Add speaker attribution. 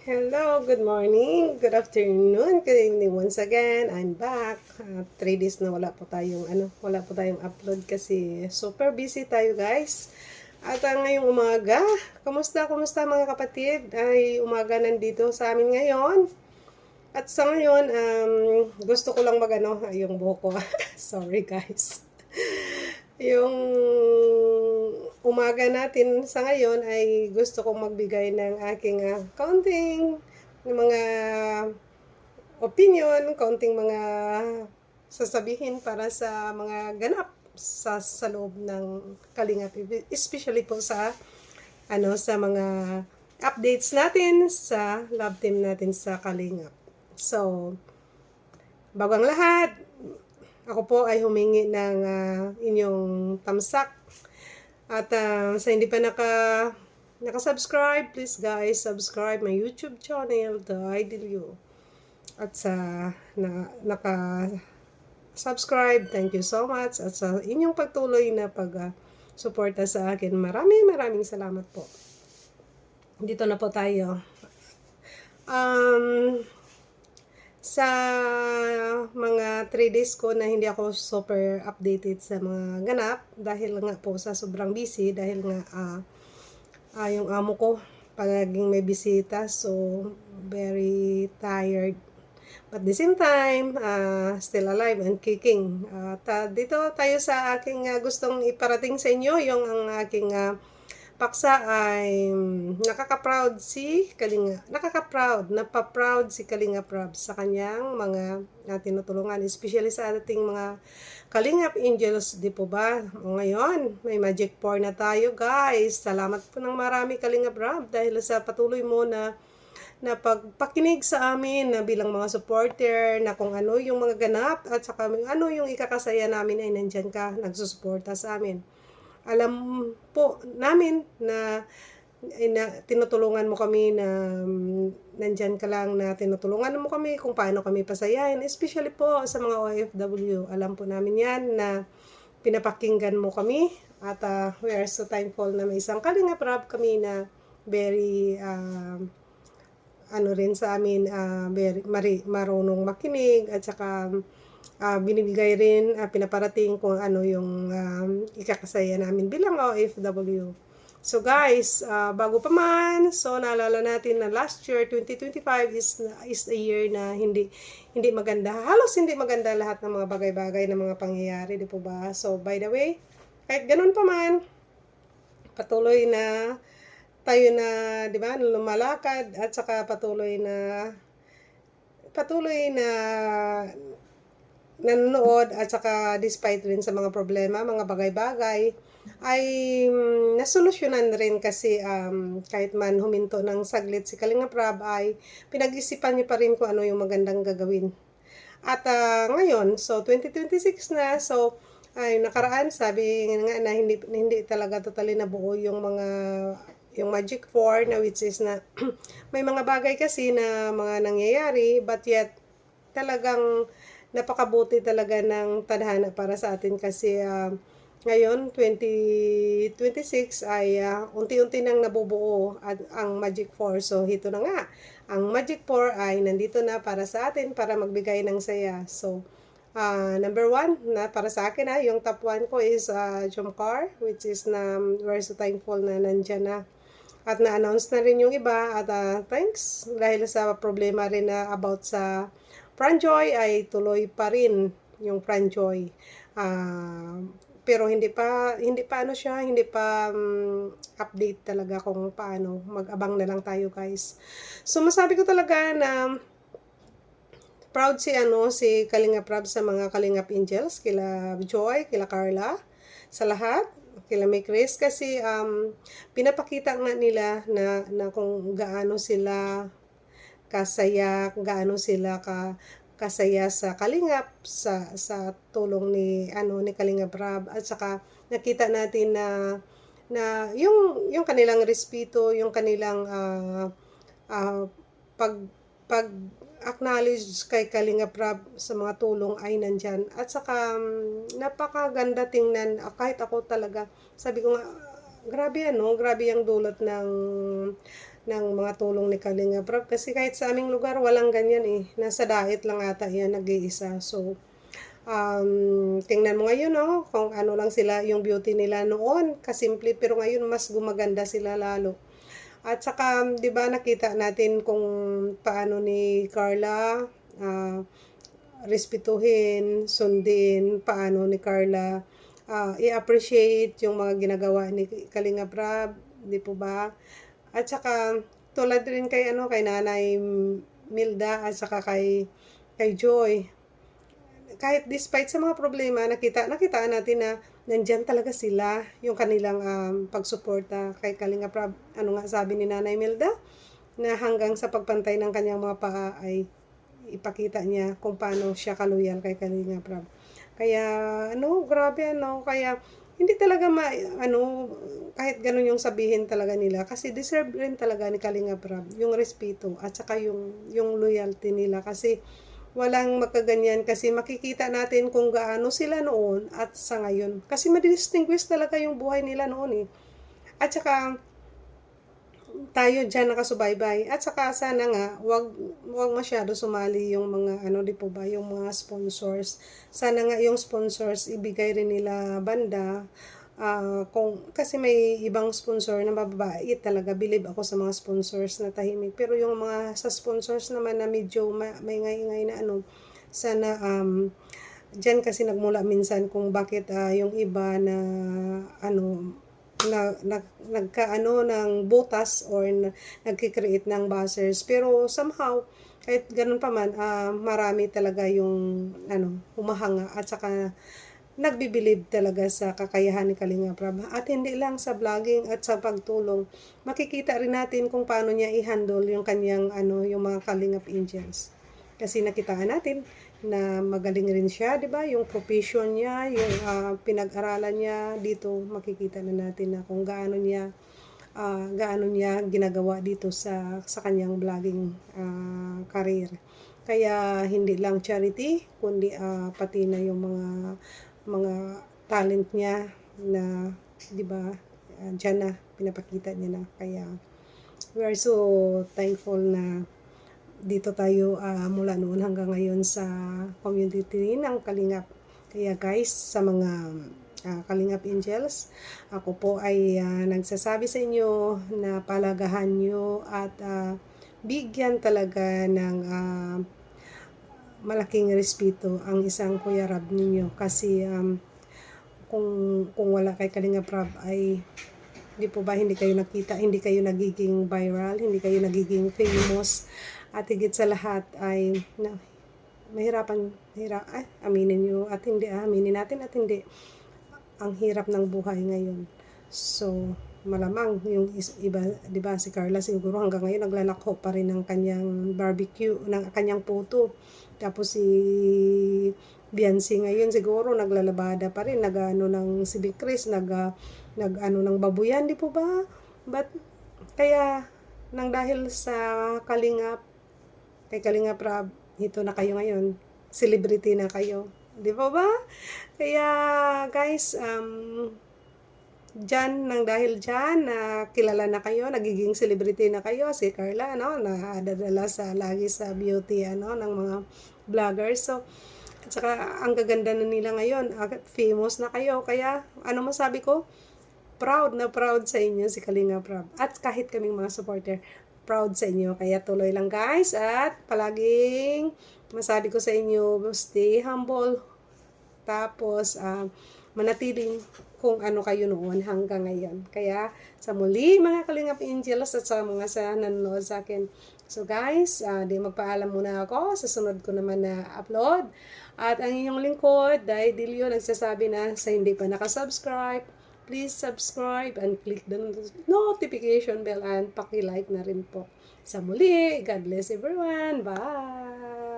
Speaker 1: Hello, good morning, good afternoon, good evening once again. I'm back. 3 days na wala po tayong upload kasi super busy tayo, guys. At ngayong umaga, kumusta mga kapatid? Ay umaga nandito sa amin ngayon. At sa ngayon, gusto ko lang yung buhok ko. Sorry, guys. Yung umaga natin sa ngayon ay gusto kong magbigay ng aking kaunting mga opinion, kaunting mga sasabihin para sa mga ganap sa loob ng Kalingap, especially po sa mga updates natin sa love team natin sa Kalingap. So, bago ang lahat, ako po ay humingi ng inyong tamsak. At sa hindi pa naka-subscribe, please guys, subscribe my YouTube channel, The Idilio. At sa naka-subscribe, thank you so much. At sa inyong pagtuloy na pag-suporta sa akin, maraming salamat po. Dito na po tayo. Sa mga 3 days ko na hindi ako super updated sa mga ganap dahil nga po sa sobrang busy, dahil nga yung amo ko pagiging may bisita, so very tired, but at the same time still alive and kicking. At dito tayo sa aking gustong iparating sa inyo, yung ang aking paksa ay nakaka-proud si Kalinga Prab sa kanyang mga tinutulungan, especially sa ating mga Kalingap Angels, di po ba? O ngayon, may Magic 4 na tayo, guys. Salamat po ng marami, Kalinga Prab, dahil sa patuloy mo na pagpakinig sa amin na bilang mga supporter, na kung ano yung mga ganap at saka ano yung ikakasaya namin ay nandyan ka, nagsusuporta sa amin. Alam po namin na tinutulungan mo kami, na nandyan ka lang, na tinutulungan mo kami kung paano kami pasayahin, especially po sa mga OFW. Alam po namin yan na pinapakinggan mo kami, at we are so thankful na may isang Kalinga Prab kami na very rin sa amin, very marunong makinig, at saka binibigay rin, pinaparating kung ano yung ikakasaya namin bilang OFW. So guys, bago pa man, so naalala natin na last year, 2025 is a year na hindi maganda. Halos hindi maganda lahat ng mga bagay-bagay na mga pangyayari, di po ba? So by the way, kahit ganun pa man, patuloy na tayo na, di ba, lumalakad, at saka patuloy na nanonood, at saka despite rin sa mga problema, mga bagay-bagay, ay nasolusyonan rin kasi kahit man huminto ng saglit si Kalinga Prab, ay pinag-isipan niyo pa rin kung ano yung magandang gagawin. At ngayon, so 2026 na, so ay nakaraan, sabi nga na hindi talaga totally nabuo yung Magic 4 na, which is na may mga bagay kasi na mga nangyayari, but yet talagang napakabuti talaga ng tadhana para sa atin kasi ngayon 2026 ay unti-unti nang nabubuo ang Magic 4. So ito na nga, ang Magic 4 ay nandito na para sa atin, para magbigay ng saya. So number 1 na para sa akin, yung top 1 ko is Jomcar, which is na we're so thankful na nandyan na. At na-announce na rin yung iba, at thanks dahil sa problema rin na about sa Franjoy, ay tuloy pa rin yung Franjoy. Pero hindi pa update talaga kung paano. Mag-abang na lang tayo, guys. So masabi ko talaga na proud si Kalinga Prab sa mga Kalingap Angels, kila Joy, kila Carla, sa lahat, kila May Chris, kasi pinapakita nga nila na kung gaano sila kasaya, gaano sila kasaya sa Kalingap, sa tulong ni Kalinga Prab, at saka nakita natin na yung kanilang respeto, yung kanilang pag acknowledge kay Kalinga Prab sa mga tulong ay nandyan. At saka napakaganda tingnan, kahit ako talaga sabi ko nga, grabe ang dulot ng mga tulong ni Kalinga Prab. Kasi kahit sa aming lugar, walang ganyan eh. Nasa diet lang ata yan, nag-iisa. So, tingnan mo ngayon, no? Kung ano lang sila, yung beauty nila noon, kasimple, pero ngayon mas gumaganda sila lalo. At saka, di ba, nakita natin kung paano ni Carla, respetuhin, sundin, paano ni Carla, i-appreciate yung mga ginagawa ni Kalinga Prab, di po ba? At saka, tulad rin kay, kay Nanay Milda, at saka kay Joy, kahit despite sa mga problema, nakita natin na nandyan talaga sila, yung kanilang pagsuporta kay Kalinga Prab. Ano nga sabi ni Nanay Milda? Na hanggang sa pagpantay ng kanyang mga paa ay ipakita niya kung paano siya kaloyal kay Kalinga Prab. Kaya, grabe, kaya, hindi talaga kahit ganun yung sabihin talaga nila, kasi deserve rin talaga ni Kalinga Prab yung respeto, at saka yung loyalty nila, kasi walang makaganyan, kasi makikita natin kung gaano sila noon at sa ngayon. Kasi madistinguish talaga yung buhay nila noon eh. At saka, tayo dyan nakasubaybay. At saka sana nga, wag masyado sumali yung mga, di po ba, yung mga sponsors. Sana nga yung sponsors, ibigay rin nila banda. Kasi may ibang sponsor na babae talaga, believe ako sa mga sponsors na tahimik, pero yung mga sa sponsors naman na medyo may ngay-ngay na sana dyan kasi nagmula minsan kung bakit yung iba na nagkaano ng butas or nagki-create ng buzzers, pero somehow kahit ganun pa man, marami talaga yung humahanga, at saka nagbibilib talaga sa kakayahan ni Kalinga Prab. At hindi lang sa vlogging at sa pagtulong, makikita rin natin kung paano niya i-handle yung kanyang yung mga Kalingap Angels. Kasi nakitaan natin na magaling rin siya, 'di ba? Yung profession niya, yung pinag-aralan niya, dito makikita na natin na kung gaano niya ginagawa dito sa kanyang vlogging career. Kaya hindi lang charity, kundi pati na yung mga talent niya na, 'di ba, diyan na pinapakita niya na. Kaya we are so thankful na dito tayo mula noon hanggang ngayon sa community ng Kalingap. Kaya guys, sa mga Kalingap Angels, ako po ay nagsasabi sa inyo na palagahan nyo at bigyan talaga ng malaking respeto ang isang Kuya Rab ninyo, kasi kung wala kay Kalinga Prab ay di po ba hindi kayo nakita, hindi kayo nagiging viral, hindi kayo nagiging famous, at higit sa lahat ay aminin nyo at hindi, aminin natin at hindi, ang hirap ng buhay ngayon. So malamang yung iba, di ba, si Carla siguro hanggang ngayon naglalakho pa rin ng kanyang barbecue, ng kanyang puto. Tapos si Biancy ngayon siguro naglalabada pa rin, nag-ano ng si Big Chris, nag-ano ng babuyan, di po ba? But kaya nang dahil sa kay Kalinga Prab, ito na kayo ngayon, celebrity na kayo, di po ba? Kaya guys, dahil dyan, kilala na kayo, nagiging celebrity na kayo, si Carla, nadadala lagi sa beauty, ng mga vloggers. So, at saka, ang gaganda na nila ngayon, famous na kayo, kaya, masabi ko, proud na proud sa inyo si Kalinga Prab. At kahit kaming mga supporter, proud sa inyo. Kaya tuloy lang guys, at palaging, masabi ko sa inyo, stay humble, tapos, manatiling kung ano kayo noon hanggang ngayon. Kaya, sa muli mga Kalingap Angels at sa mga nanonood sa akin. So guys, di magpaalam muna ako. Sa sunod ko naman na upload. At ang inyong lingkod, Day Dilio, nagsasabi na sa hindi pa nakasubscribe, please subscribe and click the notification bell and paki-like na rin po. Sa muli, God bless everyone. Bye!